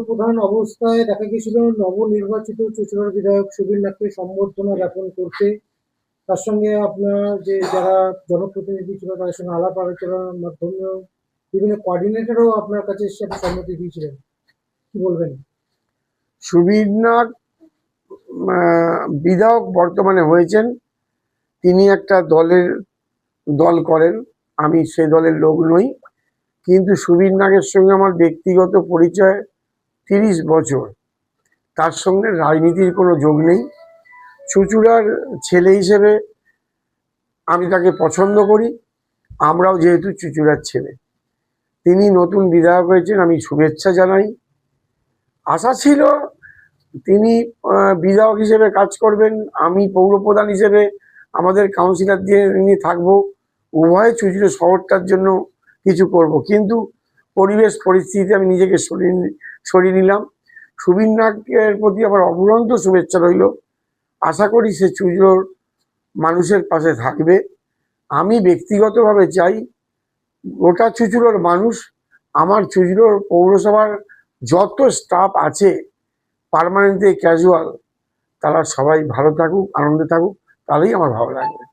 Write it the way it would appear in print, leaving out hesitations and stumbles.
পৌরপ্রধান অবস্থায় দেখা গিয়েছিল নবনির্বাচিত চুঁচুড়ার বিধায়ক সুবীর নাথকে সম্বর্ধনা জ্ঞাপন করতে। তার সঙ্গে আপনার যে যারা জনপ্রতিনিধি ছিল তাদের সঙ্গে আলাপ আলোচনার মাধ্যমেও বিভিন্ন কোঅর্ডিনেটরও আপনার কাছে সাথে সম্মতি দিয়েছিলেন, কি বলবেন? সুবীর নাথ বিধায়ক বর্তমানে হয়েছেন, তিনি একটা দল করেন, আমি সে দলের লোক নই। কিন্তু সুবীর নাগের সঙ্গে আমার ব্যক্তিগত পরিচয় 30 বছর, তার সঙ্গে রাজনীতির কোনো যোগ নেই। চুঁচুড়ার ছেলে হিসেবে আমি তাকে পছন্দ করি, আমরাও যেহেতু চুঁচুড়ার ছেলে। তিনি নতুন বিধায়ক হয়েছেন, আমি শুভেচ্ছা জানাই। আশা ছিল তিনি বিধায়ক হিসেবে কাজ করবেন, আমি পৌরপ্রধান হিসেবে আমাদের কাউন্সিলর দিয়ে নিয়ে থাকবো, উভয়ে চুঁচুড়া শহরটার জন্য কিছু করব। কিন্তু পরিবেশ পরিস্থিতিতে আমি নিজেকে সরিয়ে নিলাম। সুবীর নাগের প্রতি আমার অফুরন্ত শুভেচ্ছা রইল। আশা করি সে চুঁচুড়োর মানুষের পাশে থাকবে। আমি ব্যক্তিগতভাবে চাই গোটা চুঁচুড়োর মানুষ, আমার চুঁচুড়োর পৌরসভার যত স্টাফ আছে পার্মানেন্ট ক্যাজুয়াল, তারা সবাই ভালো থাকুক, আনন্দে থাকুক, তাহলেই আমার ভালো লাগবে।